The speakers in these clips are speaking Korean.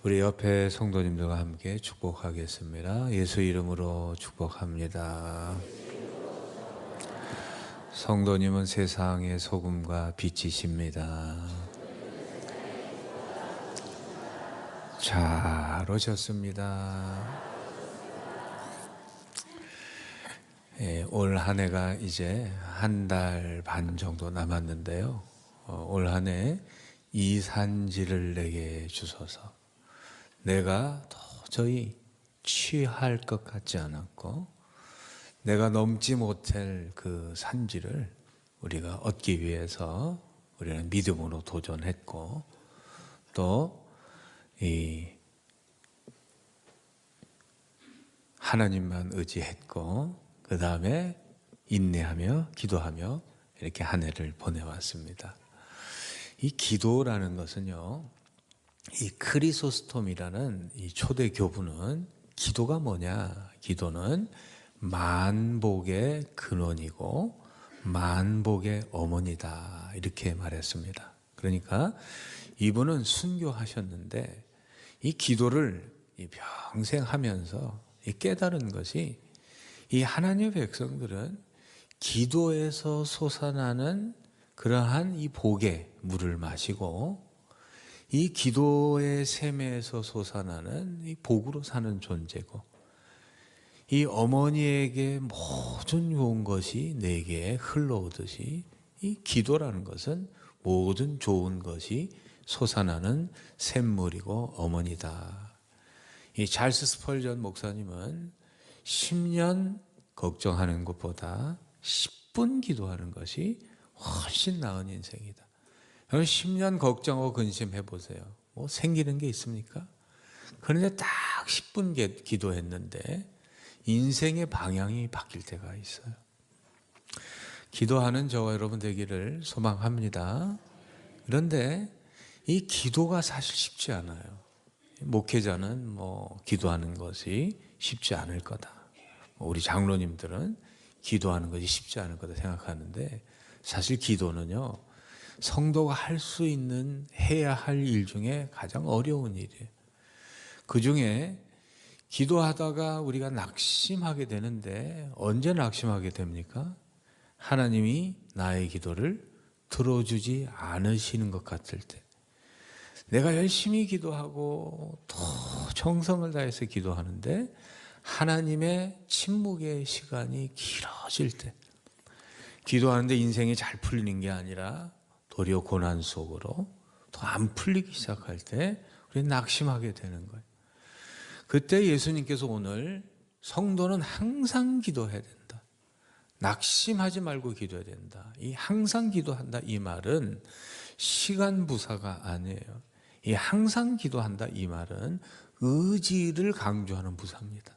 우리 옆에 성도님들과 함께 축복하겠습니다. 예수 이름으로 축복합니다. 성도님은 세상의 소금과 빛이십니다. 잘 오셨습니다. 올 한 해가 이제 한 달 반 정도 남았는데요. 올 한 해 이산지를 내게 주소서. 내가 도저히 취할 것 같지 않았고 내가 넘지 못할 그 산지를 우리가 얻기 위해서 우리는 믿음으로 도전했고 또 이 하나님만 의지했고 그 다음에 인내하며 기도하며 이렇게 한 해를 보내왔습니다. 이 기도라는 것은요, 이 크리소스톰이라는 이 초대 교부는 기도가 뭐냐? 기도는 만복의 근원이고 만복의 어머니다 이렇게 말했습니다. 그러니까 이분은 순교하셨는데 이 기도를 평생 하면서 깨달은 것이 이 하나님의 백성들은 기도에서 솟아나는 그러한 이 복의 물을 마시고 이 기도의 샘에서 솟아나는 이 복으로 사는 존재고 이 어머니에게 모든 좋은 것이 내게 흘러오듯이 이 기도라는 것은 모든 좋은 것이 솟아나는 샘물이고 어머니다. 이 찰스 스펄전 목사님은 10년 걱정하는 것보다 10분 기도하는 것이 훨씬 나은 인생이다. 10년 걱정하고 근심해 보세요. 뭐 생기는 게 있습니까? 그런데 딱 10분 기도했는데 인생의 방향이 바뀔 때가 있어요. 기도하는 저와 여러분 되기를 소망합니다. 그런데 이 기도가 사실 쉽지 않아요. 목회자는 기도하는 것이 쉽지 않을 거다. 우리 장로님들은 기도하는 것이 쉽지 않을 거다 생각하는데 사실 기도는요, 성도가 할 수 있는 해야 할 일 중에 가장 어려운 일이에요. 그 중에 기도하다가 우리가 낙심하게 되는데 언제 낙심하게 됩니까? 하나님이 나의 기도를 들어주지 않으시는 것 같을 때, 내가 열심히 기도하고 또 정성을 다해서 기도하는데 하나님의 침묵의 시간이 길어질 때, 기도하는데 인생이 잘 풀리는 게 아니라 도리어 고난 속으로 더 안 풀리기 시작할 때 우리는 낙심하게 되는 거예요. 그때 예수님께서 오늘 성도는 항상 기도해야 된다. 낙심하지 말고 기도해야 된다. 이 항상 기도한다 이 말은 시간 부사가 아니에요. 이 항상 기도한다 이 말은 의지를 강조하는 부사입니다.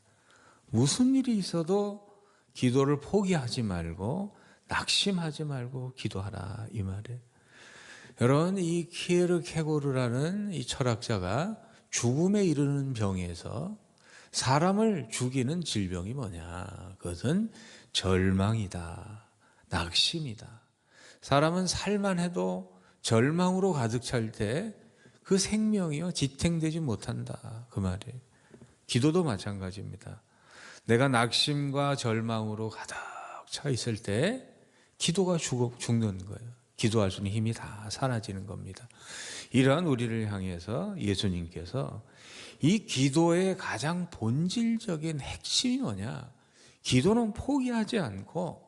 무슨 일이 있어도 기도를 포기하지 말고 낙심하지 말고 기도하라 이 말이에요. 여러분, 이 키에르케고르라는 이 철학자가 죽음에 이르는 병에서 사람을 죽이는 질병이 뭐냐? 그것은 절망이다, 낙심이다. 사람은 살만 해도 절망으로 가득 찰 때 그 생명이요 지탱되지 못한다 그 말이에요. 기도도 마찬가지입니다. 내가 낙심과 절망으로 가득 차 있을 때 기도가 죽는 거예요. 기도할 수 있는 힘이 다 사라지는 겁니다. 이러한 우리를 향해서 예수님께서 이 기도의 가장 본질적인 핵심이 뭐냐? 기도는 포기하지 않고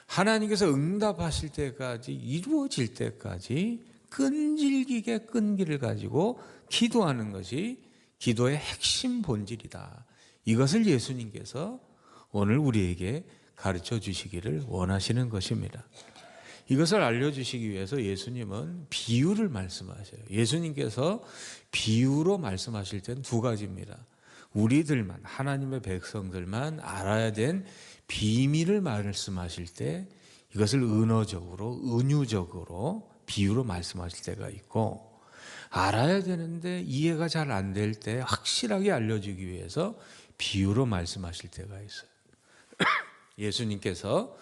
하나님께서 응답하실 때까지, 이루어질 때까지 끈질기게 끈기를 가지고 기도하는 것이 기도의 핵심 본질이다. 이것을 예수님께서 오늘 우리에게 가르쳐 주시기를 원하시는 것입니다. 이것을 알려주시기 위해서 예수님은 비유를 말씀하셔요. 예수님께서 비유로 말씀하실 때는 두 가지입니다. 우리들만, 하나님의 백성들만 알아야 된 비밀을 말씀하실 때 이것을 은어적으로, 은유적으로 비유로 말씀하실 때가 있고, 알아야 되는데 이해가 잘 안 될 때 확실하게 알려주기 위해서 비유로 말씀하실 때가 있어요. 예수님께서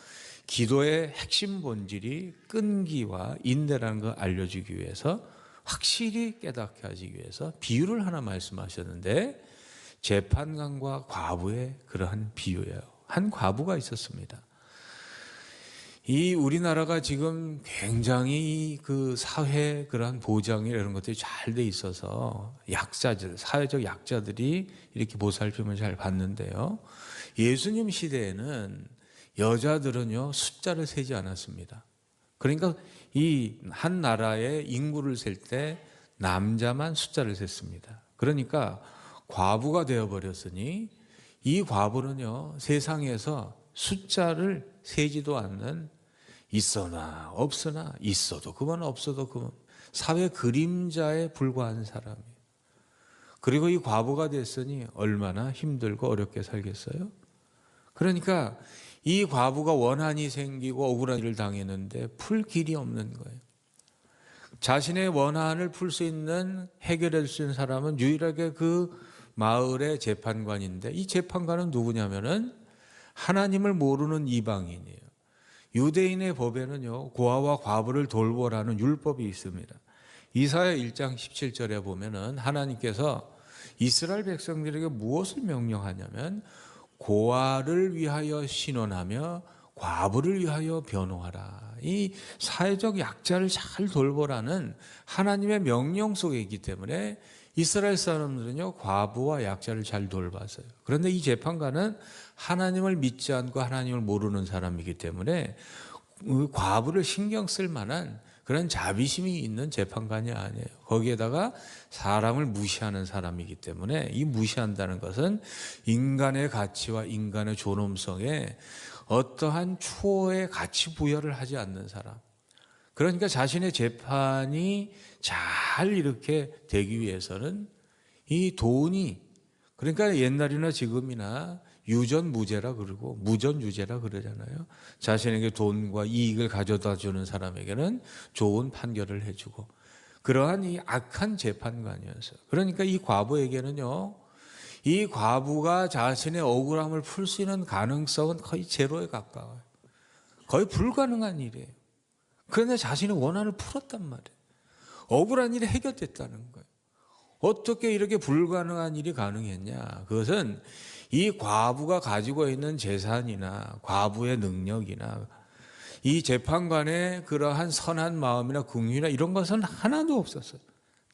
기도의 핵심 본질이 끈기와 인내라는 걸 알려주기 위해서 확실히 깨닫게 하기 위해서 비유를 하나 말씀하셨는데, 재판관과 과부의 그러한 비유예요. 한 과부가 있었습니다. 이 우리나라가 지금 굉장히 그 사회 그러한 보장이 이런 것들이 잘 돼 있어서 약자들, 사회적 약자들이 이렇게 보살핌을 잘 받는데요. 예수님 시대에는 여자들은요, 숫자를 세지 않았습니다. 그러니까 이 한 나라의 인구를 셀 때 남자만 숫자를 셌습니다. 그러니까 과부가 되어버렸으니 이 과부는요, 세상에서 숫자를 세지도 않는, 있으나 없으나, 있어도 그만 없어도 그만, 사회 그림자에 불과한 사람이에요. 그리고 이 과부가 됐으니 얼마나 힘들고 어렵게 살겠어요? 그러니까 이 과부가 원한이 생기고 억울한 일을 당했는데 풀 길이 없는 거예요. 자신의 원한을 풀 수 있는, 해결할 수 있는 사람은 유일하게 그 마을의 재판관인데, 이 재판관은 누구냐면은 하나님을 모르는 이방인이에요. 유대인의 법에는요, 고아와 과부를 돌보라는 율법이 있습니다. 이사야 1장 17절에 보면은 하나님께서 이스라엘 백성들에게 무엇을 명령하냐면, 고아를 위하여 신원하며 과부를 위하여 변호하라. 이 사회적 약자를 잘 돌보라는 하나님의 명령 속에 있기 때문에 이스라엘 사람들은요, 과부와 약자를 잘 돌봤어요. 그런데 이 재판관은 하나님을 믿지 않고 하나님을 모르는 사람이기 때문에 과부를 신경 쓸 만한 그런 자비심이 있는 재판관이 아니에요. 거기에다가 사람을 무시하는 사람이기 때문에, 이 무시한다는 것은 인간의 가치와 인간의 존엄성에 어떠한 추호의 가치 부여를 하지 않는 사람. 그러니까 자신의 재판이 잘 이렇게 되기 위해서는 이 돈이, 그러니까 옛날이나 지금이나 유전무죄라 그러고 무전유죄라 그러잖아요. 자신에게 돈과 이익을 가져다 주는 사람에게는 좋은 판결을 해주고, 그러한 이 악한 재판관이었어요. 그러니까 이 과부에게는요, 이 과부가 자신의 억울함을 풀 수 있는 가능성은 거의 제로에 가까워요. 거의 불가능한 일이에요. 그런데 자신의 원한을 풀었단 말이에요. 억울한 일이 해결됐다는 거예요. 어떻게 이렇게 불가능한 일이 가능했냐? 그것은 이 과부가 가지고 있는 재산이나 과부의 능력이나 이 재판관의 그러한 선한 마음이나 긍휼이나 이런 것은 하나도 없었어요.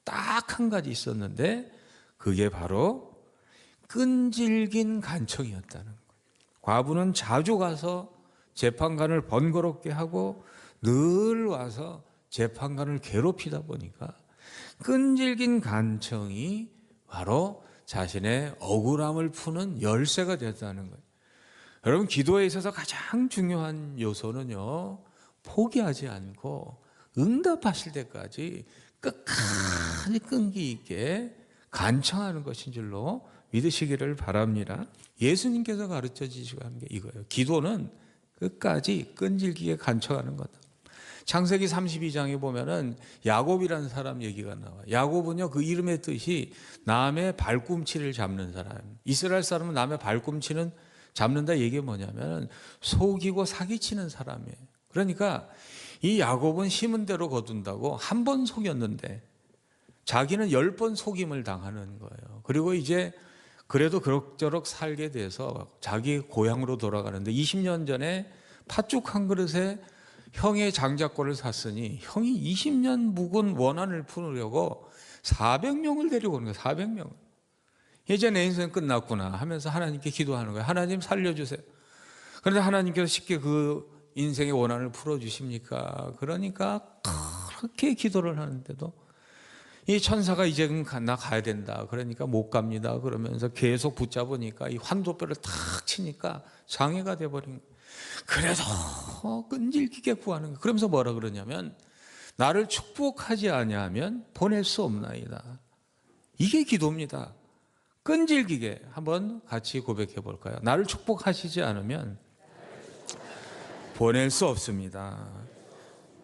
딱 한 가지 있었는데, 그게 바로 끈질긴 간청이었다는 거예요. 과부는 자주 가서 재판관을 번거롭게 하고 늘 와서 재판관을 괴롭히다 보니까 끈질긴 간청이 바로 자신의 억울함을 푸는 열쇠가 됐다는 거예요. 여러분, 기도에 있어서 가장 중요한 요소는요, 포기하지 않고 응답하실 때까지 끝까지 끈기 있게 간청하는 것인 줄로 믿으시기를 바랍니다. 예수님께서 가르쳐 주시고 한 게 이거예요. 기도는 끝까지 끈질기게 간청하는 거다. 창세기 32장에 보면은 야곱이라는 사람 얘기가 나와요. 야곱은요, 그 이름의 뜻이 남의 발꿈치를 잡는 사람. 이스라엘 사람은 남의 발꿈치는 잡는다 얘기가 뭐냐면 속이고 사기치는 사람이에요. 그러니까 이 야곱은 심은 대로 거둔다고 한 번 속였는데 자기는 10번 속임을 당하는 거예요. 그리고 이제 그래도 그럭저럭 살게 돼서 자기 고향으로 돌아가는데 20년 전에 팥죽 한 그릇에 형의 장자권을 샀으니 형이 20년 묵은 원한을 풀으려고 400명을 데리고 오는 거예요. 400명을. 이제 내 인생 끝났구나 하면서 하나님께 기도하는 거예요. 하나님 살려주세요. 그런데 하나님께서 쉽게 그 인생의 원한을 풀어주십니까? 그러니까 그렇게 기도를 하는데도 이 천사가 이제 나 가야 된다. 그러니까 못 갑니다. 그러면서 계속 붙잡으니까 이 환도뼈를 탁 치니까 장애가 돼버린 거예요. 그래도 끈질기게 구하는 거예요. 그러면서 뭐라 그러냐면 나를 축복하지 아니하면 보낼 수 없나이다. 이게 기도입니다. 끈질기게 한번 같이 고백해 볼까요? 나를 축복하시지 않으면 보낼 수 없습니다.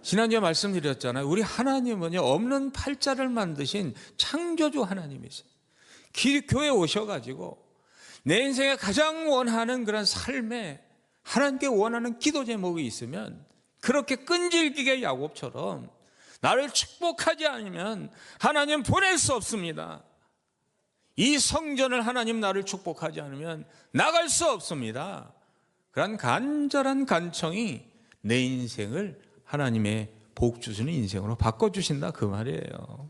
지난주에 말씀드렸잖아요. 우리 하나님은요, 없는 팔자를 만드신 창조주 하나님이세요. 교회에 오셔가지고 내 인생에 가장 원하는 그런 삶에 하나님께 원하는 기도 제목이 있으면 그렇게 끈질기게 야곱처럼 나를 축복하지 않으면 하나님 보낼 수 없습니다. 이 성전을 하나님 나를 축복하지 않으면 나갈 수 없습니다. 그런 간절한 간청이 내 인생을 하나님의 복 주시는 인생으로 바꿔주신다 그 말이에요.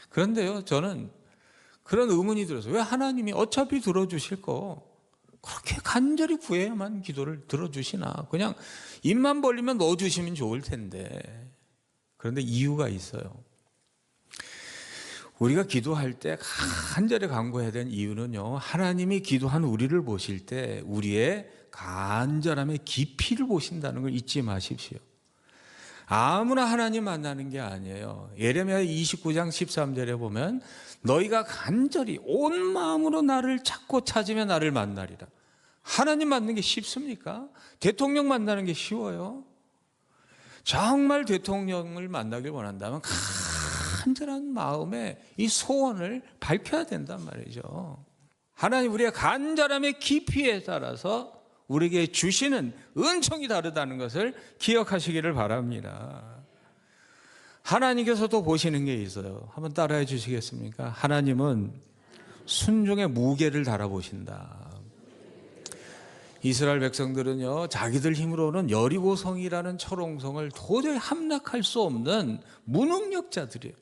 그런데요, 저는 그런 의문이 들어서 왜 하나님이 어차피 들어주실 거 그렇게 간절히 구해야만 기도를 들어주시나? 그냥 입만 벌리면 넣어주시면 좋을 텐데. 그런데 이유가 있어요. 우리가 기도할 때 간절히 간구해야 되는 이유는요, 하나님이 기도한 우리를 보실 때 우리의 간절함의 깊이를 보신다는 걸 잊지 마십시오. 아무나 하나님 만나는 게 아니에요. 예레미야 29장 13절에 보면 너희가 간절히 온 마음으로 나를 찾고 찾으면 나를 만나리라. 하나님 만나는 게 쉽습니까? 대통령 만나는 게 쉬워요? 정말 대통령을 만나길 원한다면 간절한 마음에 이 소원을 밝혀야 된단 말이죠. 하나님 우리의 간절함의 깊이에 따라서 우리에게 주시는 은총이 다르다는 것을 기억하시기를 바랍니다. 하나님께서도 보시는 게 있어요. 한번 따라해 주시겠습니까? 하나님은 순종의 무게를 달아보신다. 이스라엘 백성들은요, 자기들 힘으로는 여리고성이라는 철옹성을 도저히 함락할 수 없는 무능력자들이에요.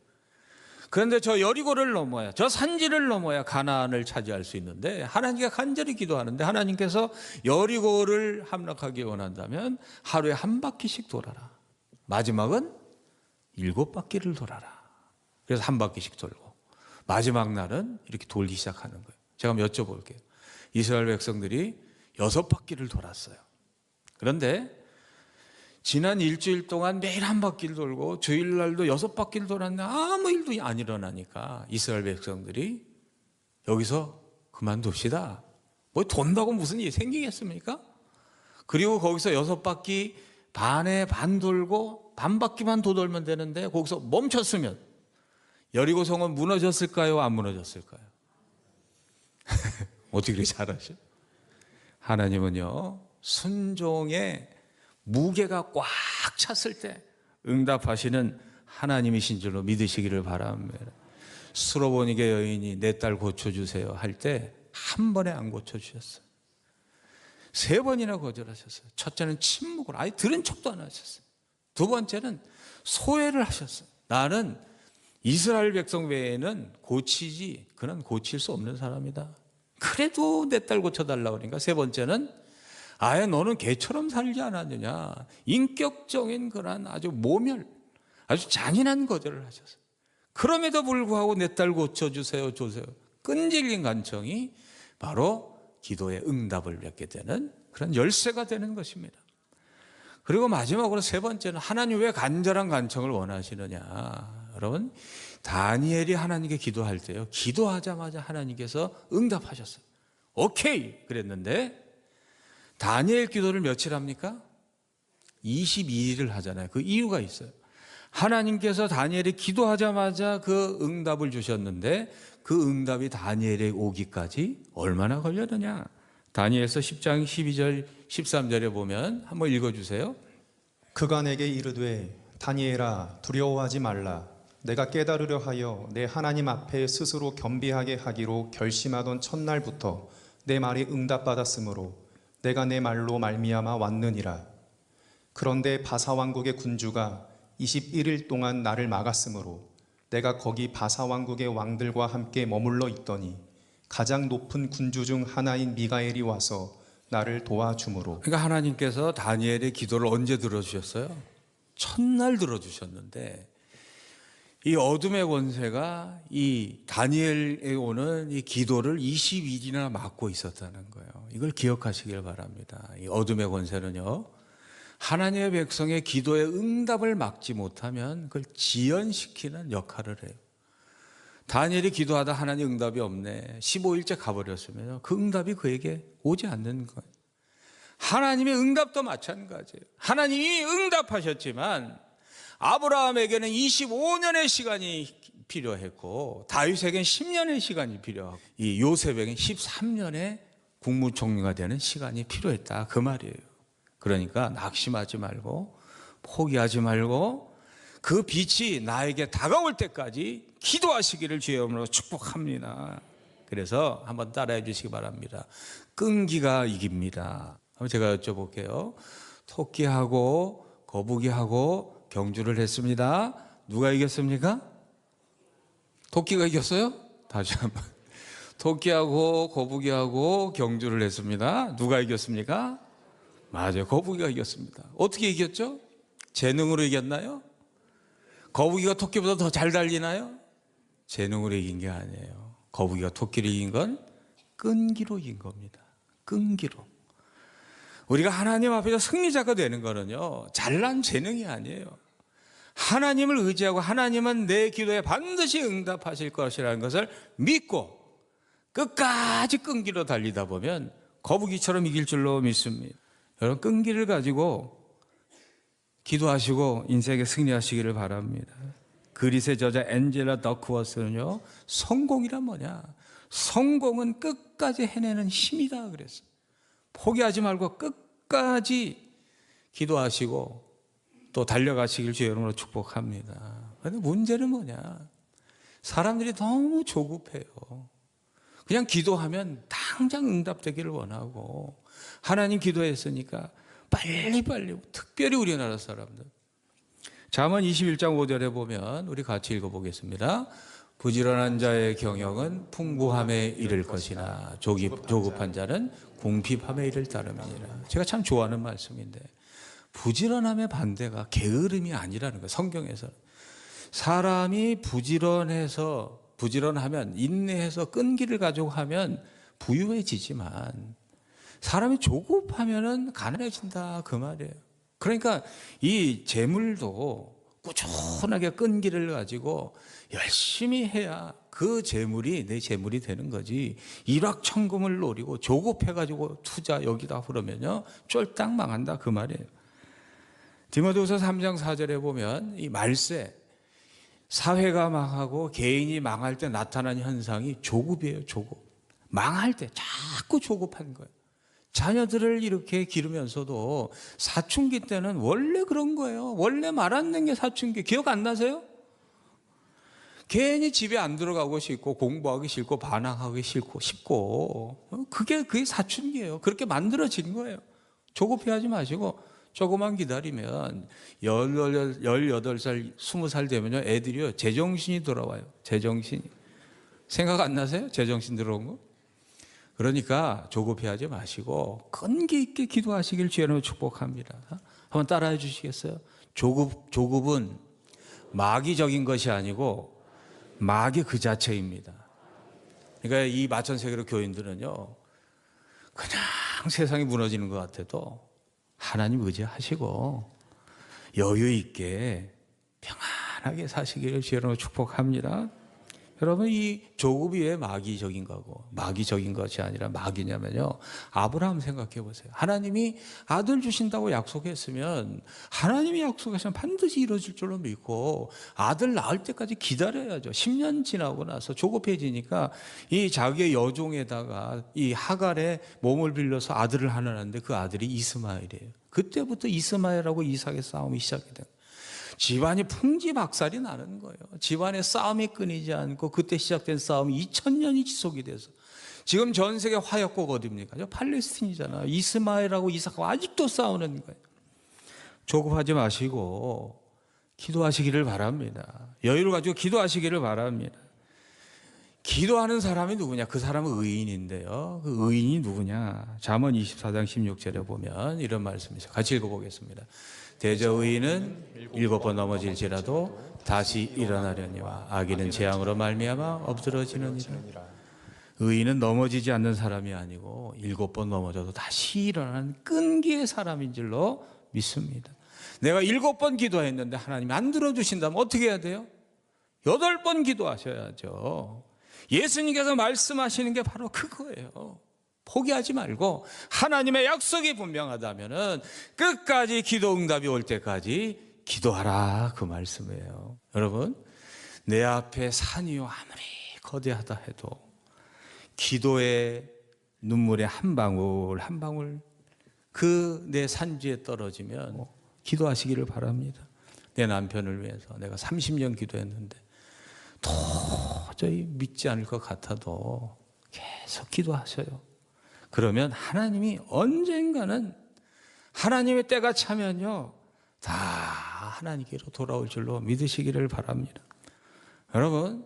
그런데 저 여리고를 넘어야, 저 산지를 넘어야 가나안을 차지할 수 있는데 하나님께 간절히 기도하는데 하나님께서 여리고를 함락하기 원한다면 하루에 한 바퀴씩 돌아라. 마지막은 7바퀴를 돌아라. 그래서 한 바퀴씩 돌고 마지막 날은 이렇게 돌기 시작하는 거예요. 제가 한번 여쭤볼게요. 이스라엘 백성들이 6바퀴를 돌았어요. 그런데 지난 일주일 동안 매일 한 바퀴를 돌고 주일날도 6바퀴를 돌았는데 아무 일도 안 일어나니까 이스라엘 백성들이 여기서 그만둡시다. 뭐 돈다고 무슨 일이 생기겠습니까? 그리고 거기서 6바퀴 반에 반 돌고 반 바퀴만 더 돌면 되는데 거기서 멈췄으면 여리고성은 무너졌을까요? 안 무너졌을까요? 어떻게 그렇게 잘하셔? 하나님은요, 순종의 무게가 꽉 찼을 때 응답하시는 하나님이신 줄로 믿으시기를 바랍니다. 수로보니게 여인이 내 딸 고쳐주세요 할 때 한 번에 안 고쳐주셨어요. 3번이나 거절하셨어요. 첫째는 침묵을 아예 들은 척도 안 하셨어요. 두 번째는 소외를 하셨어요. 나는 이스라엘 백성 외에는 고치지, 그는 고칠 수 없는 사람이다. 그래도 내 딸 고쳐달라고 그러니까 세 번째는 아예 너는 개처럼 살지 않았느냐. 인격적인 그런 아주 모멸, 아주 잔인한 거절을 하셨어요. 그럼에도 불구하고 내 딸 고쳐주세요, 주세요. 끈질긴 간청이 바로 기도의 응답을 맺게 되는 그런 열쇠가 되는 것입니다. 그리고 마지막으로 세 번째는 하나님 왜 간절한 간청을 원하시느냐. 여러분, 다니엘이 하나님께 기도할 때요, 기도하자마자 하나님께서 응답하셨어요. 오케이 그랬는데 다니엘 기도를 며칠 합니까? 22일을 하잖아요. 그 이유가 있어요. 하나님께서 다니엘이 기도하자마자 그 응답을 주셨는데 그 응답이 다니엘에 오기까지 얼마나 걸렸느냐. 다니엘서 10장 12절 13절에 보면 한번 읽어주세요. 그가 내게 이르되 다니엘아 두려워하지 말라. 내가 깨달으려 하여 내 하나님 앞에 스스로 겸비하게 하기로 결심하던 첫날부터 내 말이 응답받았으므로 내가 내 말로 말미암아 왔느니라. 그런데 바사왕국의 군주가 21일 동안 나를 막았으므로 내가 거기 바사왕국의 왕들과 함께 머물러 있더니 가장 높은 군주 중 하나인 미가엘이 와서 나를 도와주므로. 그러니까 하나님께서 다니엘의 기도를 언제 들어주셨어요? 첫날 들어주셨는데 이 어둠의 권세가 이 다니엘에 오는 이 기도를 20일이나 막고 있었다는 거예요. 이걸 기억하시길 바랍니다. 이 어둠의 권세는요, 하나님의 백성의 기도의 응답을 막지 못하면 그걸 지연시키는 역할을 해요. 다니엘이 기도하다 하나님 응답이 없네. 15일째 가버렸으면 그 응답이 그에게 오지 않는 거예요. 하나님의 응답도 마찬가지예요. 하나님이 응답하셨지만 아브라함에게는 25년의 시간이 필요했고 다윗에게는 10년의 시간이 필요하고 이 요셉에게는 13년의 국무총리가 되는 시간이 필요했다 그 말이에요. 그러니까 낙심하지 말고 포기하지 말고 그 빛이 나에게 다가올 때까지 기도하시기를 주의 이름으로 축복합니다. 그래서 한번 따라해 주시기 바랍니다. 끈기가 이깁니다. 한번 제가 여쭤볼게요. 토끼하고 거북이하고 경주를 했습니다. 누가 이겼습니까? 토끼가 이겼어요? 다시 한번. 토끼하고 거북이하고 경주를 했습니다. 누가 이겼습니까? 맞아요. 거북이가 이겼습니다. 어떻게 이겼죠? 재능으로 이겼나요? 거북이가 토끼보다 더 잘 달리나요? 재능으로 이긴 게 아니에요. 거북이가 토끼를 이긴 건 끈기로 이긴 겁니다. 끈기로. 우리가 하나님 앞에서 승리자가 되는 거는요, 잘난 재능이 아니에요. 하나님을 의지하고 하나님은 내 기도에 반드시 응답하실 것이라는 것을 믿고 끝까지 끈기로 달리다 보면 거북이처럼 이길 줄로 믿습니다. 여러분, 끈기를 가지고 기도하시고 인생에 승리하시기를 바랍니다. 그리스의 저자 앤젤라 더크워스는요, 성공이란 뭐냐? 성공은 끝까지 해내는 힘이다 그랬어요. 포기하지 말고 끝까지 기도하시고 또 달려가시길 주의 이름으로 축복합니다. 그런데 문제는 뭐냐? 사람들이 너무 조급해요. 그냥 기도하면 당장 응답되기를 원하고, 하나님 기도했으니까 빨리빨리, 특별히 우리나라 사람들. 잠언 21장 5절에 보면 우리 같이 읽어보겠습니다. 부지런한 자의 경영은 풍부함에 이를 것이나 조급한 자는 궁핍함에 이를 따름이니라. 제가 참 좋아하는 말씀인데, 부지런함의 반대가 게으름이 아니라는 거예요. 성경에서 사람이 부지런하면, 인내해서 끈기를 가지고 하면 부유해지지만, 사람이 조급하면은 가난해진다 그 말이에요. 그러니까 이 재물도 꾸준하게 끈기를 가지고 열심히 해야 그 재물이 내 재물이 되는 거지, 일확천금을 노리고 조급해가지고 투자 여기다 그러면요 쫄딱 망한다 그 말이에요. 디모데후서 3장 4절에 보면 이 말세, 사회가 망하고 개인이 망할 때 나타나는 현상이 조급이에요. 조급. 망할 때 자꾸 조급한 거예요. 자녀들을 이렇게 기르면서도 사춘기 때는 원래 그런 거예요. 원래 말 안 듣는 게 사춘기. 기억 안 나세요? 괜히 집에 안 들어가고 싶고 공부하기 싫고 반항하기 싶고 그게 사춘기예요. 그렇게 만들어진 거예요. 조급해하지 마시고 조금만 기다리면 18살, 20살 되면요 애들이요 제정신이 돌아와요. 제정신이. 생각 안 나세요? 제정신 들어온 거? 그러니까 조급해하지 마시고 끈기 있게 기도하시길 주님으로 축복합니다. 한번 따라해 주시겠어요? 조급은 마귀적인 것이 아니고 마귀 그 자체입니다. 그러니까 이 마천세계로 교인들은요 그냥 세상이 무너지는 것 같아도 하나님 의지하시고 여유 있게 평안하게 사시기를 주님으로 축복합니다. 여러분, 이 조급이 왜 마귀적인 거고 마귀적인 것이 아니라 마귀냐면요, 아브라함 생각해 보세요. 하나님이 아들 주신다고 약속했으면 하나님이 약속하시면 반드시 이루어질 줄로 믿고 아들 낳을 때까지 기다려야죠. 10년 지나고 나서 조급해지니까 이 자기의 여종에다가 이 하갈의 몸을 빌려서 아들을 하나 낳는데 그 아들이 이스마엘이에요. 그때부터 이스마엘하고 이삭의 싸움이 시작이 돼요. 집안이 풍지박살이 나는 거예요. 집안의 싸움이 끊이지 않고 그때 시작된 싸움이 2000년이 지속이 돼서 지금 전 세계 화약국 어디입니까? 팔레스틴이잖아요. 이스마엘하고 이삭하고 아직도 싸우는 거예요. 조급하지 마시고 기도하시기를 바랍니다. 여유를 가지고 기도하시기를 바랍니다. 기도하는 사람이 누구냐? 그 사람은 의인인데요. 그 의인이 누구냐? 잠언 24장 16절에 보면 이런 말씀이 있어요. 같이 읽어보겠습니다. 대저 의인은 7번 넘어질지라도 다시 일어나려니와 악인은 재앙으로 말미암아 엎드러지느니라. 의인은 넘어지지 않는 사람이 아니고 7번 넘어져도 다시 일어나는 끈기의 사람인 줄로 믿습니다. 내가 7번 기도했는데 하나님이 안 들어주신다면 어떻게 해야 돼요? 8번 기도하셔야죠. 예수님께서 말씀하시는 게 바로 그거예요. 포기하지 말고 하나님의 약속이 분명하다면 끝까지 기도 응답이 올 때까지 기도하라 그 말씀이에요. 여러분, 내 앞에 산이요 아무리 거대하다 해도 기도의 눈물의 한 방울 한 방울 그 내 산지에 떨어지면 기도하시기를 바랍니다. 내 남편을 위해서 내가 30년 기도했는데 도저히 믿지 않을 것 같아도 계속 기도하셔요. 그러면 하나님이 언젠가는 하나님의 때가 차면요 다 하나님께로 돌아올 줄로 믿으시기를 바랍니다. 여러분,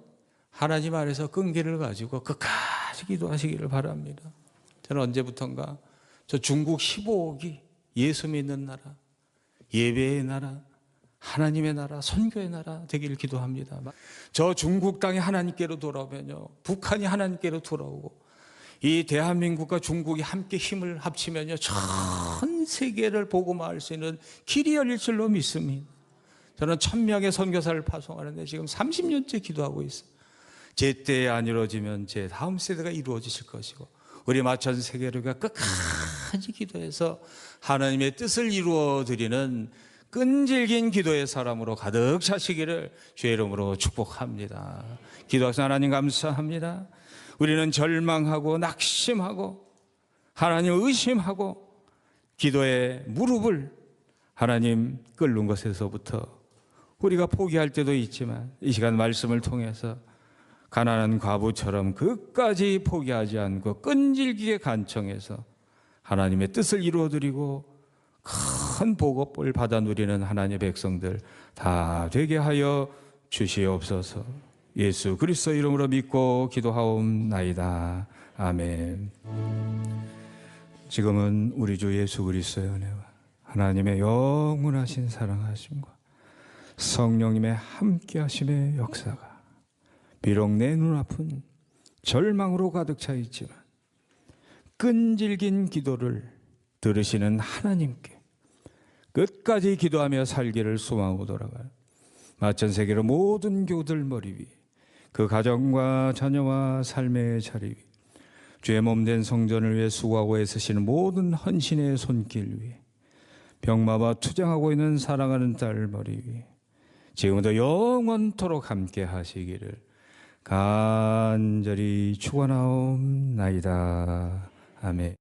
하나님 아래서 끈기를 가지고 끝까지 기도하시기를 바랍니다. 저는 언제부턴가 저 중국 15억이 예수 믿는 나라, 예배의 나라, 하나님의 나라, 선교의 나라 되기를 기도합니다. 저 중국 땅이 하나님께로 돌아오면요, 북한이 하나님께로 돌아오고 이 대한민국과 중국이 함께 힘을 합치면요, 전 세계를 복음화할 수 있는 길이 열릴 줄로 믿습니다. 저는 1000명의 선교사를 파송하는데 지금 30년째 기도하고 있어요. 제 때에 안 이루어지면 제 다음 세대가 이루어지실 것이고, 우리 마천 세계로가 끝까지 기도해서 하나님의 뜻을 이루어드리는 끈질긴 기도의 사람으로 가득 차시기를 주의 이름으로 축복합니다. 기도하신 하나님 감사합니다. 우리는 절망하고 낙심하고 하나님 의심하고 기도의 무릎을 하나님 꿇는 것에서부터 우리가 포기할 때도 있지만, 이 시간 말씀을 통해서 가난한 과부처럼 끝까지 포기하지 않고 끈질기게 간청해서 하나님의 뜻을 이루어드리고 큰 복을 받아 누리는 하나님의 백성들 다 되게 하여 주시옵소서. 예수 그리스도 이름으로 믿고 기도하옵나이다. 아멘. 지금은 우리 주 예수 그리스도의 은혜와 하나님의 영원하신 사랑하심과 성령님의 함께하심의 역사가 비록 내 눈앞은 절망으로 가득 차 있지만 끈질긴 기도를 들으시는 하나님께 끝까지 기도하며 살기를 소망하고 돌아가요. 마천세계로 모든 교우들 머리 위에 그 가정과 자녀와 삶의 자리 위에 주의 몸된 성전을 위해 수고하고 애쓰시는 모든 헌신의 손길 위에 병마와 투쟁하고 있는 사랑하는 딸 머리 위에 지금부터 영원토록 함께 하시기를 간절히 축원하옵나이다. 아멘.